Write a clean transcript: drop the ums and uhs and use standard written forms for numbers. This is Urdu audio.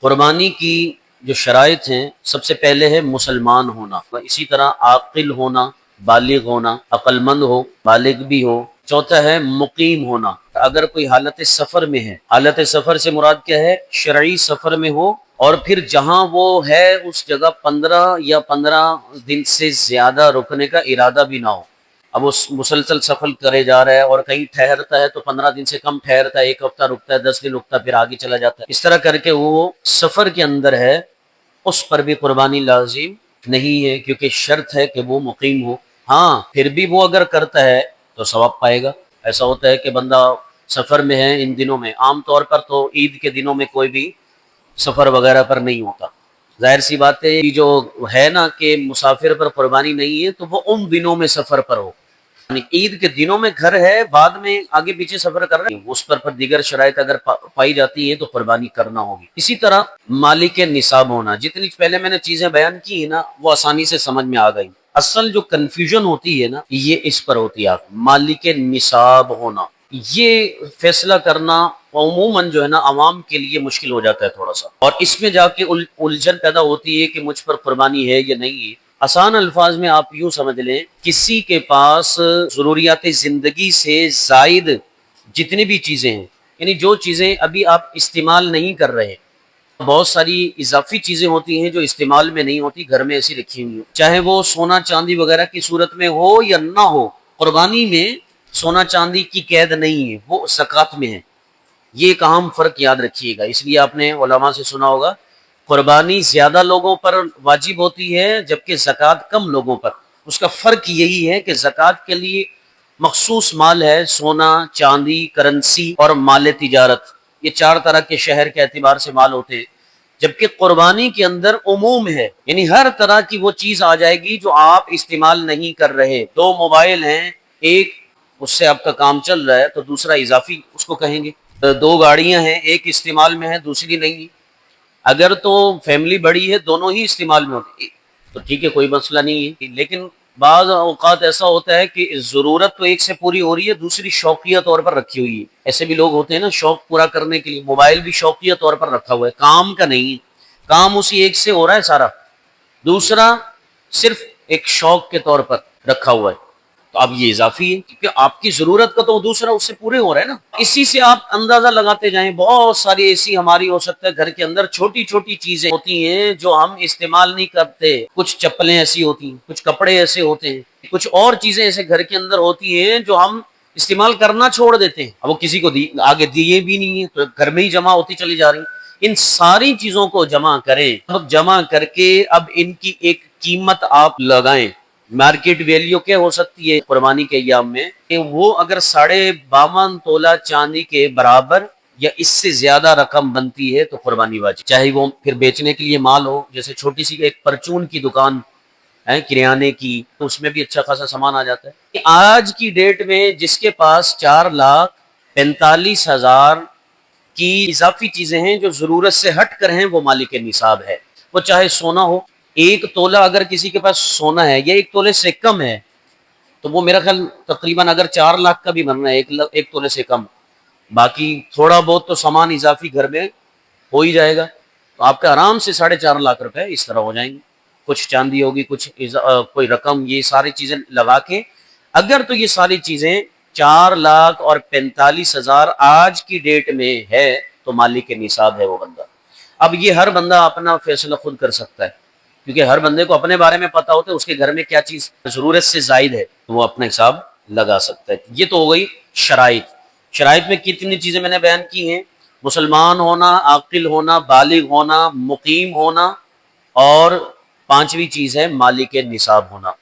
قربانی کی جو شرائط ہیں، سب سے پہلے ہے مسلمان ہونا، اسی طرح عاقل ہونا، بالغ ہونا، عقل مند ہو، بالغ بھی ہو۔ چوتھا ہے مقیم ہونا، اگر کوئی حالت سفر میں ہے، حالت سفر سے مراد کیا ہے؟ شرعی سفر میں ہو، اور پھر جہاں وہ ہے اس جگہ 15 سے زیادہ رکنے کا ارادہ بھی نہ ہو۔ اب وہ مسلسل سفر کرے جا رہا ہے اور کہیں ٹھہرتا ہے تو 15 سے کم ٹھہرتا ہے، 1 ہفتہ رکتا ہے، 10 رکتا ہے، پھر آگے چلا جاتا ہے، اس طرح کر کے وہ سفر کے اندر ہے، اس پر بھی قربانی لازم نہیں ہے، کیونکہ شرط ہے کہ وہ مقیم ہو۔ ہاں پھر بھی وہ اگر کرتا ہے تو ثواب پائے گا۔ ایسا ہوتا ہے کہ بندہ سفر میں ہے ان دنوں میں، عام طور پر تو عید کے دنوں میں کوئی بھی سفر وغیرہ پر نہیں ہوتا، ظاہر سی بات ہے، جو ہے نا کہ مسافر پر قربانی نہیں ہے تو وہ ان دنوں میں سفر پر ہو، یعنی عید کے دنوں میں گھر ہے، بعد میں آگے پیچھے سفر کر رہے ہیں، اس پر دیگر شرائط اگر پائی جاتی ہیں تو قربانی کرنا ہوگی۔ اسی طرح مالک نصاب ہونا، جتنی پہلے میں نے چیزیں بیان کی ہیں نا وہ آسانی سے سمجھ میں آ گئی۔ اصل جو کنفیوژن ہوتی ہے نا یہ اس پر ہوتی ہے، مالک نصاب ہونا، یہ فیصلہ کرنا عموماً جو ہے نا عوام کے لیے مشکل ہو جاتا ہے تھوڑا سا، اور اس میں جا کے الجھن پیدا ہوتی ہے کہ مجھ پر قربانی ہے یا نہیں ہے۔ آسان الفاظ میں آپ یوں سمجھ لیں، کسی کے پاس ضروریات زندگی سے زائد جتنی بھی چیزیں ہیں، یعنی جو چیزیں ابھی آپ استعمال نہیں کر رہے، بہت ساری اضافی چیزیں ہوتی ہیں جو استعمال میں نہیں ہوتی، گھر میں ایسی رکھی ہوئی ہیں، چاہے وہ سونا چاندی وغیرہ کی صورت میں ہو یا نہ ہو، قربانی میں سونا چاندی کی قید نہیں ہے، وہ زکوٰۃ میں ہے۔ یہ ایک اہم فرق یاد رکھیے گا، اس لیے آپ نے علماء سے سنا ہوگا قربانی زیادہ لوگوں پر واجب ہوتی ہے جبکہ زکوٰۃ کم لوگوں پر۔ اس کا فرق یہی ہے کہ زکوٰۃ کے لیے مخصوص مال ہے، سونا چاندی، کرنسی اور مال تجارت، یہ 4 طرح کے شہر کے اعتبار سے مال ہوتے ہیں، جبکہ قربانی کے اندر عموم ہے، یعنی ہر طرح کی وہ چیز آ جائے گی جو آپ استعمال نہیں کر رہے۔ 2 موبائل ہیں، ایک اس سے آپ کا کام چل رہا ہے تو دوسرا اضافی اس کو کہیں گے، 2 گاڑیاں ہیں، ایک استعمال میں ہے دوسری نہیں، اگر تو فیملی بڑی ہے دونوں ہی استعمال میں ہوتی ہے تو ٹھیک ہے، کوئی مسئلہ نہیں ہے، لیکن بعض اوقات ایسا ہوتا ہے کہ ضرورت تو ایک سے پوری ہو رہی ہے، دوسری شوقیہ طور پر رکھی ہوئی ہے۔ ایسے بھی لوگ ہوتے ہیں نا، شوق پورا کرنے کے لیے موبائل بھی شوقیہ طور پر رکھا ہوا ہے، کام کا نہیں ہے، کام اسی ایک سے ہو رہا ہے سارا، دوسرا صرف ایک شوق کے طور پر رکھا ہوا ہے، تو اب یہ اضافی ہے کیونکہ آپ کی ضرورت کا تو دوسرا اس سے پورے ہو رہا ہے نا۔ اسی سے آپ اندازہ لگاتے جائیں، بہت ساری ایسی ہماری ہو سکتا ہے گھر کے اندر چھوٹی چھوٹی چیزیں ہوتی ہیں جو ہم استعمال نہیں کرتے، کچھ چپلیں ایسی ہوتی ہیں، کچھ کپڑے ایسے ہوتے ہیں، کچھ اور چیزیں ایسے گھر کے اندر ہوتی ہیں جو ہم استعمال کرنا چھوڑ دیتے ہیں، اب وہ کسی کو آگے دیے بھی نہیں ہیں تو گھر میں ہی جمع ہوتی چلی جا رہی ہیں۔ ان ساری چیزوں کو جمع کریں، اب جمع کر کے اب ان کی ایک قیمت آپ لگائیں۔ مارکیٹ ویلیو کیا ہو سکتی ہے قربانی کے ایام میں کہ وہ اگر 52.5 تولہ چاندی کے برابر یا اس سے زیادہ رقم بنتی ہے تو قربانی واجب، چاہے وہ پھر بیچنے کے لیے مال ہو، جیسے چھوٹی سی ایک پرچون کی دکان ہے کریانے کی، تو اس میں بھی اچھا خاصا سامان آ جاتا ہے۔ آج کی ڈیٹ میں جس کے پاس 4,45,000 کی اضافی چیزیں ہیں جو ضرورت سے ہٹ کر ہیں، وہ مالک نصاب ہے، وہ چاہے سونا ہو، 1 تولہ اگر کسی کے پاس سونا ہے یا 1 تولے سے کم ہے تو وہ میرا خیال تقریباً اگر 4 لاکھ کا بھی بننا ہے، 1 تولے سے کم، باقی تھوڑا بہت تو سامان اضافی گھر میں ہو ہی جائے گا، تو آپ کا آرام سے 4.5 لاکھ روپے اس طرح ہو جائیں گے، کچھ چاندی ہوگی، کچھ کوئی رقم، یہ ساری چیزیں لگا کے اگر تو یہ ساری چیزیں 4,45,000 آج کی ڈیٹ میں ہے تو مالک نصاب ہے وہ بندہ۔ اب یہ ہر بندہ اپنا فیصلہ خود کر سکتا ہے، کیونکہ ہر بندے کو اپنے بارے میں پتا ہوتا ہے اس کے گھر میں کیا چیز ضرورت سے زائد ہے، تو وہ اپنا حساب لگا سکتا ہے۔ یہ تو ہو گئی شرائط۔ شرائط میں کتنی چیزیں میں نے بیان کی ہیں؟ مسلمان ہونا، عاقل ہونا، بالغ ہونا، مقیم ہونا، اور 5ویں چیز ہے مالک نصاب ہونا۔